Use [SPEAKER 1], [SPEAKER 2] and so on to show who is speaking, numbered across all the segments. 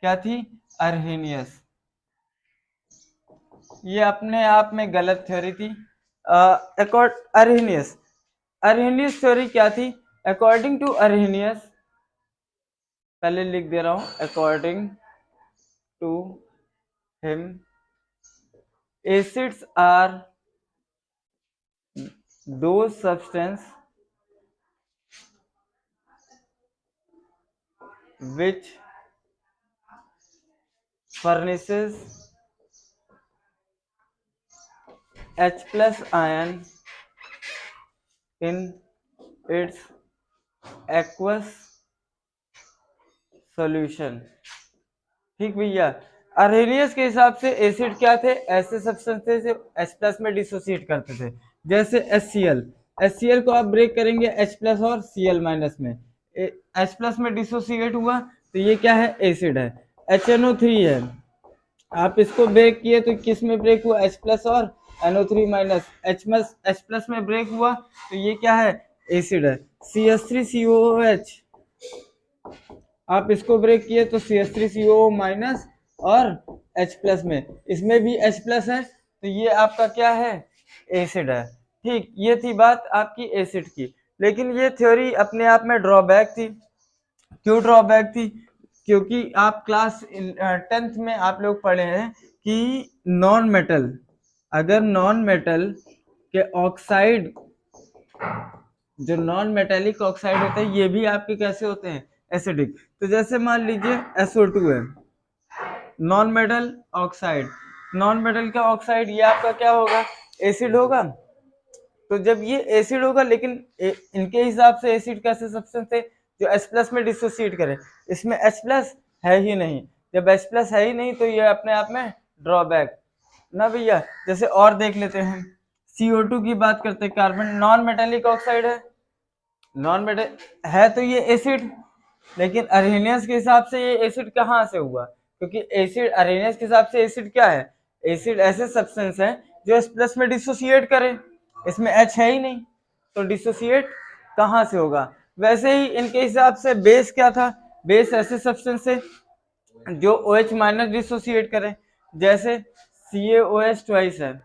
[SPEAKER 1] क्या थी? अर्हेनियस। ये अपने आप में गलत थ्योरी थी। अर्हेनियस थ्योरी क्या थी? अकॉर्डिंग टू अर्हेनियस, पहले लिख दे रहा हूं, according to him acids are those substance which furnishes H plus ion in its aqueous solution। ठीक भैया, अर्हेनियस के हिसाब से एसिड क्या थे? ऐसे सब्सटेंस थे जो H प्लस में डिसोसिएट करते थे, जैसे HCl को आप ब्रेक करेंगे H प्लस और Cl माइनस में, H प्लस में डिसोसिएट हुआ तो ये क्या है? एसिड है। HNO3 है, आप इसको ब्रेक किए तो किस में ब्रेक हुआ? H प्लस और NO3 माइनस, H प्लस में ब्रेक हुआ तो ये क्या है? एसिड है। CH3COOH, आप इसको ब्रेक किए तो CH3COO माइनस और H प्लस में, इसमें भी H प्लस है तो ये आपका क्या है? एसिड है। ठीक, ये थी बात आपकी एसिड की। लेकिन ये थ्योरी अपने आप में ड्रॉबैक थी। क्यों ड्रॉबैक थी? क्योंकि आप क्लास 10th में आप लोग पढ़े हैं कि नॉन मेटल, अगर नॉन मेटल के ऑक्साइड, जो नॉन मेटेलिक ऑक्साइड होते हैं, ये भी आपके कैसे होते हैं? एसिडिक। तो जैसे मान लीजिए SO2 है, non metal oxide, non metal का ऑक्साइड, ये आपका क्या होगा? एसिड होगा। तो जब ये एसिड होगा, लेकिन इनके हिसाब से एसिड कैसे सब्सटेंस है? जो H प्लस में डिसोसिएट करे, इसमें H प्लस है ही नहीं। जब H प्लस है ही नहीं तो ये अपने आप में ड्रॉबैक ना भैया। जैसे और देख लेते हैं, CO2 की बात करते हैं, कार्बन नॉन मेटेलिक ऑक्साइड है, नॉन मेटल है तो ये एसिड, लेकिन अर्हेनियस के हिसाब से ये एसिड कहाँ से हुआ? क्योंकि एसिड, अर्हेनियस के हिसाब से एसिड क्या है? एसिड ऐसे सब्सटेंस है जो H प्लस में डिसोसिएट करे, इसमें H है ही नहीं तो डिसोसिएट कहाँ से होगा? वैसे ही इनके हिसाब से बेस क्या था? बेस ऐसे सब्सटेंस है जो OH माइनस डिसोसिएट करे, जैसे CaOH ट्वाइस है,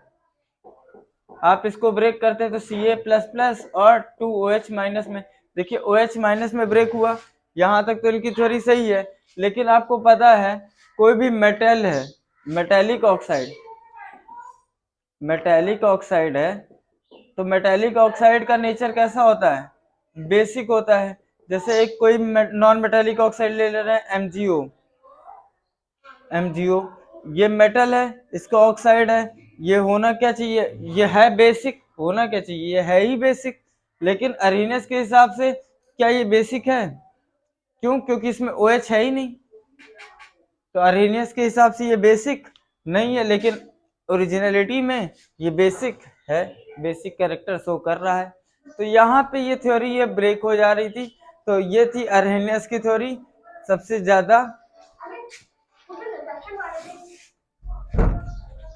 [SPEAKER 1] आप इसको ब्रेक करते हैं तो Ca प्लस प्लस और 2OH माइनस में, देखिए OH माइनस में ब्रेक हुआ। यहाँ तक तो इनकी थ्योरी सही है, लेकिन आपको पता है कोई भी मेटल है, मेटेलिक ऑक्साइड है, तो मेटेलिक ऑक्साइड का नेचर कैसा होता है? बेसिक होता है। जैसे एक कोई नॉन मेटेलिक ऑक्साइड ले रहे हैं, MgO, ये मेटल है, इसका ऑक्साइड है, ये होना क्या चाहिए? ये है बेसिक, होना क्या चाहिए? ये है ही बेसिक। लेकिन अर्हेनियस के हिसाब से क्या ये बेसिक है? क्यों? क्योंकि इसमें OH है ही नहीं, तो अर्हेनियस के हिसाब से ये बेसिक नहीं है, लेकिन ओरिजिनलिटी में ये बेसिक है, बेसिक कैरेक्टर शो कर रहा है। तो यहाँ पे ये थ्योरी ये ब्रेक हो जा रही थी। तो ये थी अर्हेनियस की थ्योरी, सबसे ज्यादा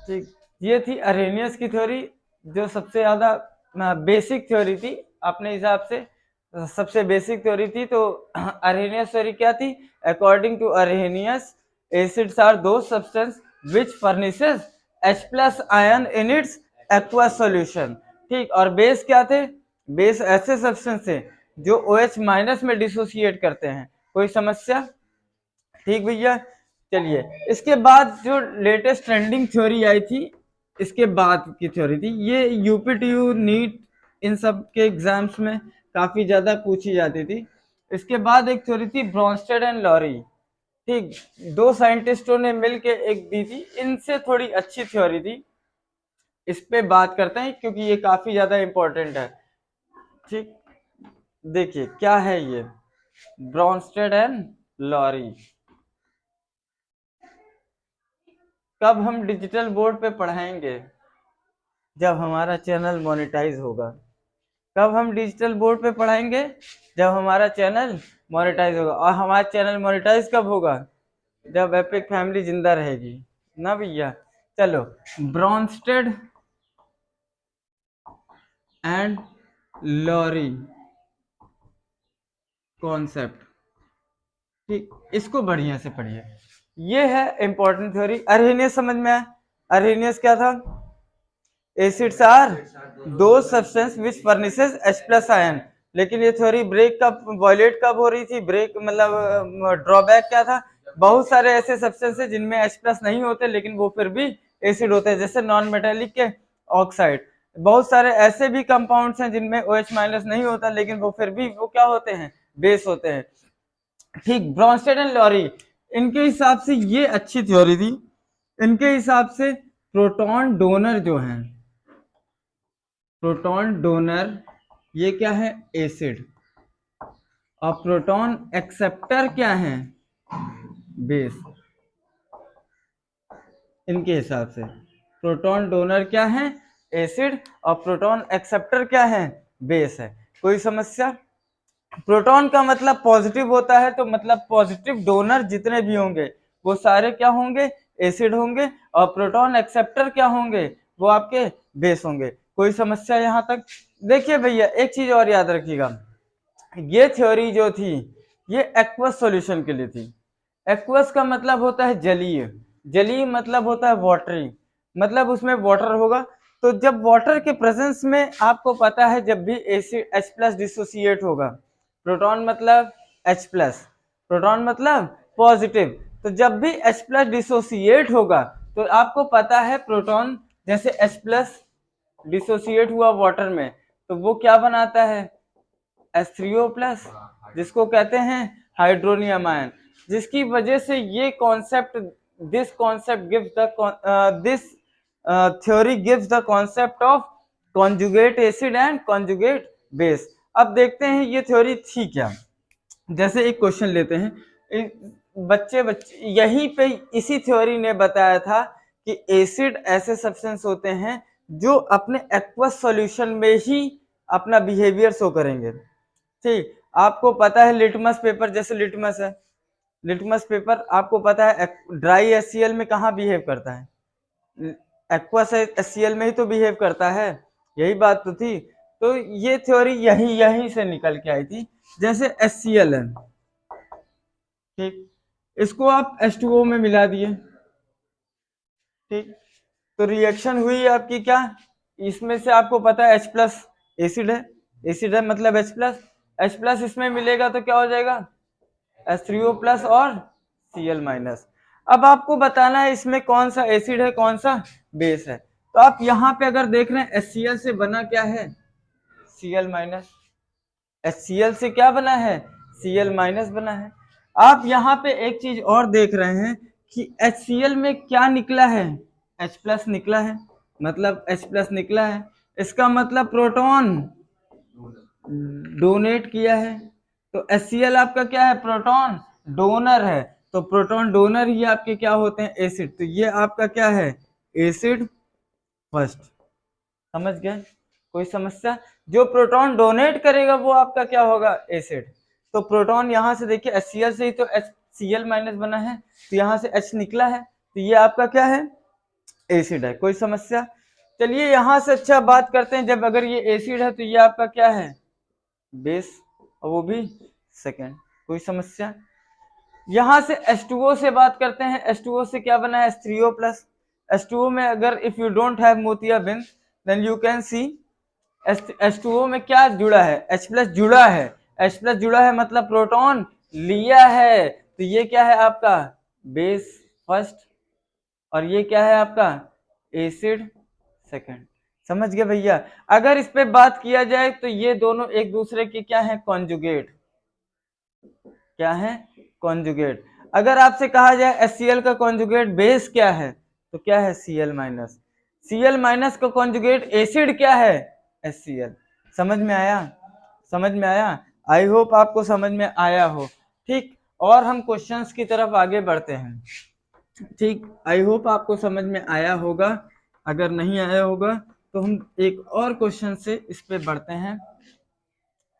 [SPEAKER 1] ठीक, ये थी अर्हेनियस की थ्योरी, जो सबसे ज्यादा बेसिक थ्योरी थी अपने हिसाब से, सबसे बेसिक थ्योरी थी। तो अर्हेनियस थ्योरी क्या थी? अकॉर्डिंग टू अर्हेनियस, एसिड्स आर दो substance which furnishes H plus ion in its aqueous solution. ठीक, और बेस क्या थे? बेस ऐसे सब्सटेंस थे जो OH माइनस में डिसोसिएट करते हैं। कोई समस्या? ठीक भैया, चलिए इसके बाद जो लेटेस्ट ट्रेंडिंग थ्योरी आई थी, इसके बाद की थ्योरी थी, ये UPTU नीट इन सब के एग्जाम्स में काफी ज्यादा पूछी जाती थी। इसके बाद एक थ्योरी थी ब्रॉन्स्टेड एंड लॉरी। ठीक, दो साइंटिस्टों ने मिलके एक दी थी, इनसे थोड़ी अच्छी थ्योरी थी, इस पे बात करते हैं क्योंकि ये काफी ज्यादा इंपॉर्टेंट है। ठीक, देखिए क्या है ये ब्रॉन्स्टेड एंड लॉरी। कब हम डिजिटल बोर्ड पे पढ़ाएंगे? जब हमारा चैनल मोनेटाइज होगा। कब हम डिजिटल बोर्ड पे पढ़ाएंगे? जब हमारा चैनल मोनेटाइज होगा। और हमारा चैनल मोनेटाइज कब होगा? जब एपिक फैमिली जिंदा रहेगी ना भैया। चलो, ब्रॉन्स्टेड एंड लॉरी कॉन्सेप्ट, ठीक, इसको बढ़िया से पढ़िए। ये है इंपॉर्टेंट थ्योरी। अर्हेनियस समझ में आया? अर्हेनियस क्या था? एसिड्स आर दो substance which furnishes H plus ion. लेकिन ये थ्योरी ब्रेक कब, वॉयलेट कब हो रही थी? ब्रेक मतलब ड्रॉबैक क्या था? बहुत सारे ऐसे सब्सटेंस है जिनमें H प्लस नहीं होते लेकिन वो फिर भी एसिड होते हैं, जैसे नॉन मेटेलिक के ऑक्साइड। बहुत सारे ऐसे भी कंपाउंड्स हैं जिनमें OH माइनस नहीं होता लेकिन वो फिर भी वो क्या होते हैं? बेस होते हैं। ठीक, ब्रॉन्स्टेड एंड लॉरी, इनके हिसाब से ये अच्छी थ्योरी थी। इनके हिसाब से प्रोटॉन डोनर जो है, प्रोटॉन डोनर ये क्या है? एसिड। और प्रोटॉन एक्सेप्टर क्या है? बेस। इनके हिसाब से प्रोटॉन डोनर क्या है? एसिड। और प्रोटॉन एक्सेप्टर क्या है? बेस है। कोई समस्या? प्रोटॉन का मतलब पॉजिटिव होता है, तो मतलब पॉजिटिव डोनर जितने भी होंगे वो सारे क्या होंगे? एसिड होंगे। और प्रोटॉन एक्सेप्टर क्या होंगे? वो आपके बेस होंगे। कोई समस्या यहाँ तक? देखिए भैया एक चीज और याद रखिएगा, ये थ्योरी जो थी ये एक्वस सॉल्यूशन के लिए थी। एक्वस का मतलब होता है जलीय, जलीय मतलब होता है वाटरी, मतलब उसमें वाटर होगा। तो जब वाटर के प्रेजेंस में आपको पता है जब भी एसिड H प्लस डिसोसिएट होगा, प्रोटॉन मतलब H प्लस, प्रोटॉन मतलब पॉजिटिव, तो जब भी H प्लस डिसोसिएट होगा तो आपको पता है प्रोटॉन जैसे H प्लस डिसोसिएट हुआ वाटर में तो वो क्या बनाता है? H3O+, जिसको कहते हैं हाइड्रोनियम आयन, जिसकी वजह से ये concept, this concept gives the this theory gives the concept of conjugate acid and conjugate base. अब देखते हैं ये थ्योरी थी क्या। जैसे एक क्वेश्चन लेते हैं, बच्चे यहीं पे इसी थ्योरी ने बताया था कि एसिड ऐसे सब्सटेंस होते हैं जो अपने एक्वस सॉल्यूशन में ही अपना बिहेवियर शो करेंगे। ठीक, आपको पता है लिटमस पेपर, जैसे लिटमस है, लिटमस पेपर आपको पता है ड्राई HCl में कहाँ बिहेव करता है? एक्वस HCl में ही तो बिहेव करता है। यही बात तो थी। तो ये थ्योरी यहीं से निकल के आई थी। जैसे HCl है, ठीक, इसको आप H2O में मिला दिए, ठीक, तो रिएक्शन हुई आपकी क्या? इसमें से आपको पता है H प्लस एसिड है, एसिड है मतलब H प्लस, H प्लस इसमें मिलेगा तो क्या हो जाएगा? H3O+ और Cl माइनस। अब आपको बताना है इसमें कौन सा एसिड है कौन सा बेस है। तो आप यहाँ पे अगर देख रहे हैं HCl से बना क्या है? Cl minus. HCl से क्या बना है? Cl माइनस बना है। आप यहाँ पे एक चीज और देख रहे हैं कि HCl में क्या निकला है? H प्लस निकला है, मतलब H प्लस निकला है, इसका मतलब प्रोटॉन डोनेट किया है। तो HCl आपका क्या है? प्रोटॉन डोनर है। तो प्रोटॉन डोनर ही आपके क्या होते हैं? एसिड। तो ये आपका क्या है? Acid first. समझ गए? कोई समस्या? जो प्रोटॉन डोनेट करेगा वो आपका क्या होगा? एसिड। तो प्रोटॉन यहाँ से देखिए HCl से ही तो HCl माइनस बना है, तो यहाँ से H निकला है, तो ये आपका क्या है? एसिड है। कोई समस्या? चलिए यहाँ से अच्छा बात करते हैं, जब अगर ये एसिड है तो ये आपका क्या है? बेस, और वो भी सेकेंड। कोई समस्या? यहां से H2O से बात करते हैं। H2O से क्या बना है? H3O+। H2O में अगर इफ यू डोंट हैव मोतियाबिंद then you can see H2O में क्या जुड़ा है? H प्लस जुड़ा है। H प्लस जुड़ा है मतलब प्रोटॉन लिया है, तो ये क्या है आपका? Base first. और ये क्या है आपका? Acid second. समझ गए भैया? अगर इस पे बात किया जाए तो ये दोनों एक दूसरे के क्या है? कॉन्जुगेट। क्या है? कॉन्जुगेट। अगर आपसे कहा जाए HCl का कॉन्जुगेट बेस क्या है, तो क्या है? Cl minus. Cl माइनस का कॉन्जुगेट एसिड क्या है? HCl। समझ में आया? समझ में आया? आई होप आपको समझ में आया हो। ठीक, और हम क्वेश्चंस की तरफ आगे बढ़ते हैं। ठीक, आई होप आपको समझ में आया होगा। अगर नहीं आया होगा तो हम एक और क्वेश्चन से इस पे बढ़ते हैं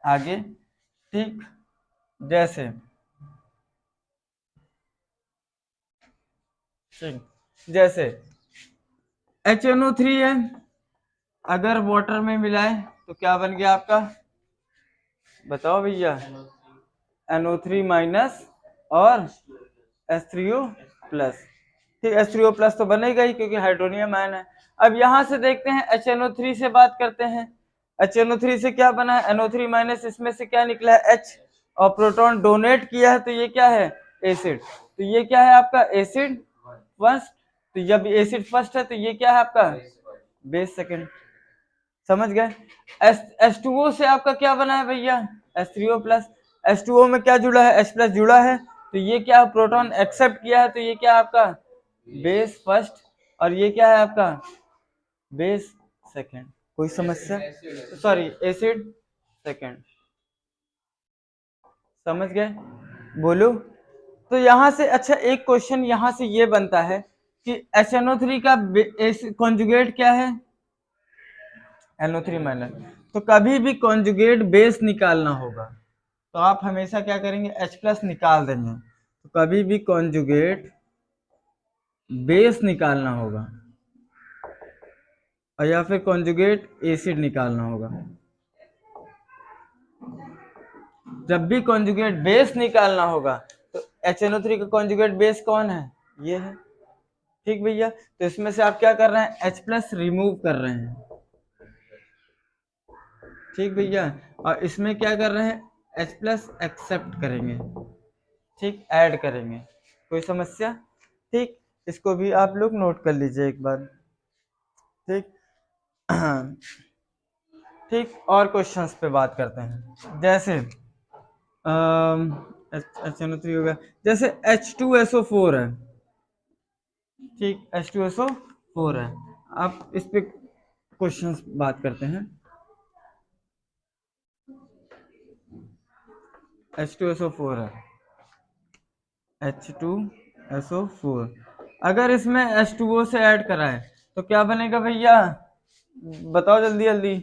[SPEAKER 1] आगे। ठीक, जैसे जैसे HNO3 है, अगर वाटर में मिलाए तो क्या बन गया आपका? बताओ भैया। NO3 माइनस और H3O प्लस। ठीक, H3O प्लस तो बनेगा ही क्योंकि हाइड्रोनियम आयन है। अब यहाँ से देखते हैं HNO3 से बात करते हैं। HNO3 से क्या बना है, NO3 माइनस, इसमें से क्या निकला है H, और प्रोटॉन डोनेट किया है तो ये क्या है, एसिड। तो ये क्या है आपका एसिड फर्स्ट, तो जब एसिड फर्स्ट है तो ये क्या है आपका बेस सेकंड। समझ गए। H2O से आपका क्या बना है भैया, H3O प्लस। H2O में क्या जुड़ा है, H प्लस जुड़ा है, तो ये क्या प्रोटॉन एक्सेप्ट किया है तो ये क्या आपका बेस फर्स्ट, और ये क्या है आपका बेस सेकंड। कोई समस्या, सॉरी एसिड सेकंड। समझ गए, बोलो। तो यहां से अच्छा एक क्वेश्चन यहां से ये बनता है कि HNO3 का कॉन्जुगेट क्या है, NO3 माइनस। तो कभी भी कॉन्जुगेट बेस निकालना होगा तो आप हमेशा क्या करेंगे, H प्लस निकाल देंगे। तो कभी भी कॉन्जुगेट बेस निकालना होगा और या फिर कॉन्जुगेट एसिड निकालना होगा। जब भी कॉन्जुगेट बेस निकालना होगा तो HNO3 का कॉन्जुगेट बेस कौन है, ये है। ठीक भैया, तो इसमें से आप क्या कर रहे हैं, H प्लस रिमूव कर रहे हैं। ठीक भैया, और इसमें क्या कर रहे हैं, H प्लस एक्सेप्ट करेंगे, ठीक, ऐड करेंगे। कोई समस्या, ठीक, इसको भी आप लोग नोट कर लीजिए एक बार। ठीक ठीक, और क्वेश्चंस पे बात करते हैं। जैसे HNO3 हो गया, जैसे H2SO4 है, ठीक, H2SO4 है। आप इस पे क्वेश्चंस बात करते हैं। H2SO4 है, H2SO4, अगर इसमें H2O से ऐड कराए तो क्या बनेगा भैया, बताओ जल्दी जल्दी,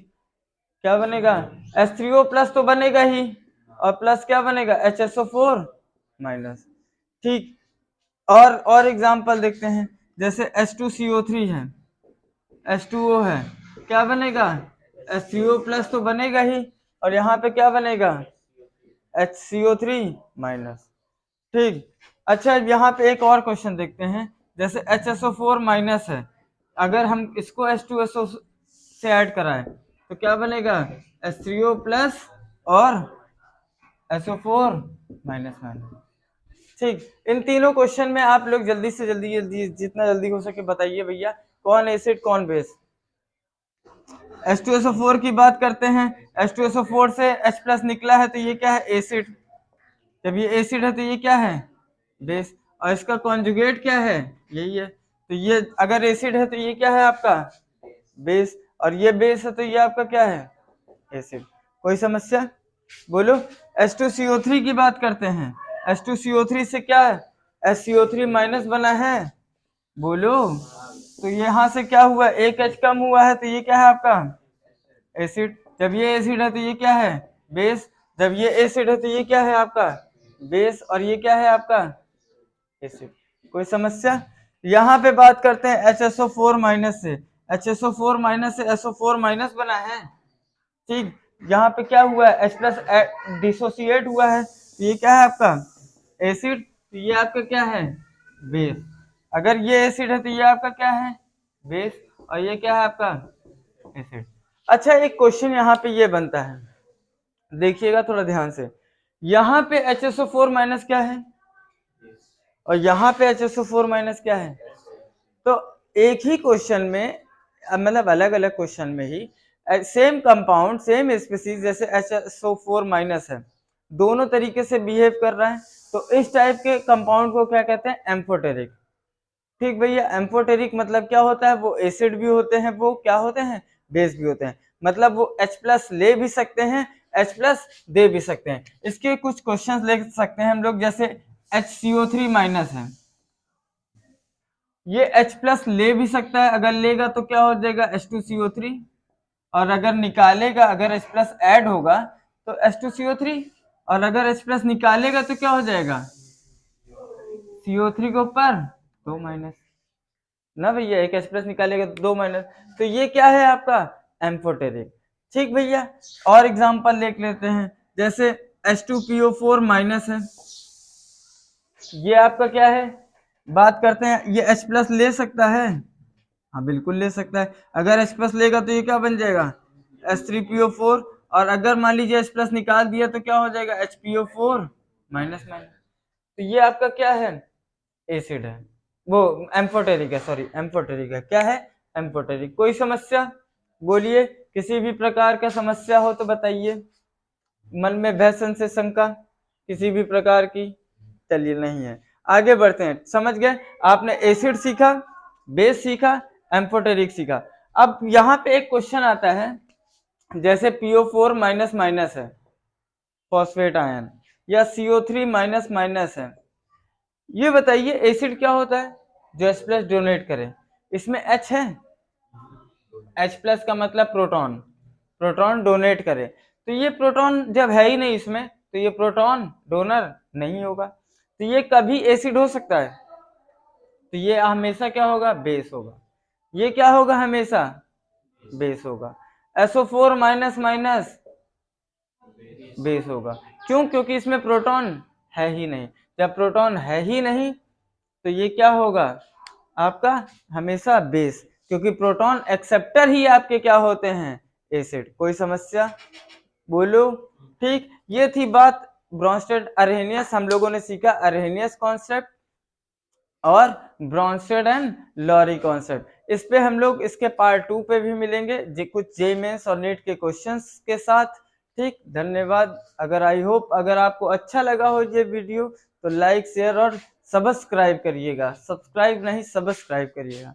[SPEAKER 1] क्या बनेगा, H3O प्लस तो बनेगा ही, और प्लस क्या बनेगा HSO4 माइनस। ठीक, और एग्जांपल देखते हैं। जैसे H2CO3 है, H2O है, क्या बनेगा H3O प्लस तो बनेगा ही, और यहाँ पे क्या बनेगा HCO3 माइनस। ठीक, अच्छा यहाँ पे एक और क्वेश्चन देखते हैं। जैसे HSO4 माइनस है, अगर हम इसको H2SO से ऐड कराएं तो क्या बनेगा H3O प्लस और SO4 माइनस माइनस। ठीक, इन तीनों क्वेश्चन में आप लोग जल्दी से जल्दी जितना जल्दी हो सके बताइए भैया, कौन एसिड कौन बेस। H2SO4 की बात करते हैं, H2SO4 से H प्लस निकला है तो ये क्या है एसिड, जब ये एसिड है तो ये क्या है बेस, और इसका कॉन्जुगेट क्या है, यही है। तो ये अगर एसिड है तो ये क्या है आपका बेस, और ये बेस है तो ये आपका क्या है एसिड। कोई समस्या, बोलो। H2CO3 की बात करते हैं, H2CO3 से क्या है HCO3 माइनस बना है, बोलो। तो यहाँ से क्या हुआ, एक H कम हुआ है तो ये क्या है आपका एसिड। जब ये एसिड है तो ये क्या है बेस, जब ये एसिड है तो ये क्या है आपका बेस, और ये क्या है आपका एसिड। कोई समस्या। यहाँ पे बात करते हैं HSO4 माइनस से, HSO4 माइनस से SO4 माइनस बना है। ठीक, यहाँ पे क्या हुआ है H प्लस डिसोसिएट हुआ है तो ये क्या है आपका एसिड, तो ये आपका क्या है बेस। अगर ये एसिड है तो ये आपका क्या है बेस, और ये क्या है आपका एसिड। अच्छा एक क्वेश्चन यहाँ पे ये बनता है, देखिएगा थोड़ा ध्यान से। यहाँ पे HSO4 माइनस क्या है और यहाँ पे HSO4 माइनस क्या है। तो एक ही क्वेश्चन में, मतलब अलग अलग क्वेश्चन में ही सेम कंपाउंड सेम स्पीसीज जैसे HSO4 माइनस है, दोनों तरीके से बिहेव कर रहा है, तो इस टाइप के कंपाउंड को क्या कहते हैं एम्फोटेरिक। ठीक भैया, एम्फोटेरिक मतलब क्या होता है, वो एसिड भी होते हैं, वो क्या होते हैं बेस भी होते हैं, मतलब वो H प्लस ले भी सकते हैं H प्लस दे भी सकते हैं। इसके कुछ क्वेश्चंस ले सकते हैं हम लोग, जैसे HCO3 माइनस है, ये H प्लस ले भी सकता है, अगर लेगा तो क्या हो जाएगा H2CO3, और अगर निकालेगा, अगर H प्लस ऐड होगा तो H2CO3, और अगर H प्लस निकालेगा तो क्या हो जाएगा CO3 के ऊपर 2 माइनस ना भैया, एक H प्लस निकालेगा तो 2 माइनस, तो ये क्या है आपका एम्फोटेरिक। ठीक भैया, और एग्जांपल देख लेते हैं। जैसे H2PO4 माइनस है, ये आपका क्या है बात करते हैं, ये H प्लस ले सकता है? हाँ बिल्कुल ले सकता है। अगर H प्लस लेगा तो ये क्या बन जाएगा? H3PO4। और अगर मान लीजिए H प्लस निकाल दिया तो क्या हो जाएगा? HPO4 minus minus. तो ये आपका क्या है? एसिड है, वो एम्फोटेरिक है, सॉरी एम्फोटेरिक है। क्या है? एम्फोटेरिक। कोई समस्या बोलिए, किसी भी प्रकार का समस्या हो तो बताइए, मन में भय संशय शंका किसी भी प्रकार की? चलिए नहीं है। आगे बढ़ते हैं, समझ गए? आपने एसिड सीखा, बेस सीखा, एम्फोटेरिक सीखा। अब यहाँ पे एक क्वेश्चन आता है, जैसे PO4 माइनस माइनस है फॉस्फेट आयन, या CO3 माइनस माइनस है, ये बताइए एसिड क्या होता है जो H प्लस डोनेट करे? इसमें H है, H प्लस का मतलब प्रोटॉन, प्रोटॉन डोनेट करे। तो ये प्रोटॉन जब है ही नहीं इसमें, तो ये प्रोटॉन डोनर नहीं होगा, तो ये कभी एसिड हो सकता है? तो ये हमेशा क्या होगा? बेस होगा। ये क्या होगा? हमेशा बेस होगा। SO4 माइनस माइनस बेस होगा। क्यों? क्योंकि इसमें प्रोटॉन है ही नहीं। जब प्रोटॉन है ही नहीं तो ये क्या होगा? आपका हमेशा बेस, क्योंकि प्रोटॉन एक्सेप्टर ही आपके क्या होते हैं? एसिड। कोई समस्या बोलो? ठीक, ये थी बात ब्रॉन्स्टेड अरहेनियस। हम लोगों ने सीखा अरहेनियस कॉन्सेप्ट और ब्रॉन्स्टेड एंड लॉरी कॉन्सेप्ट। इस पे हम लोग इसके पार्ट 2 पे भी मिलेंगे कुछ जे मेंस और नीट के क्वेश्चंस के साथ। ठीक, धन्यवाद। अगर आई होप अगर आपको अच्छा लगा हो ये वीडियो तो लाइक शेयर और सब्सक्राइब करिएगा। सब्सक्राइब नहीं, सब्सक्राइब करिएगा।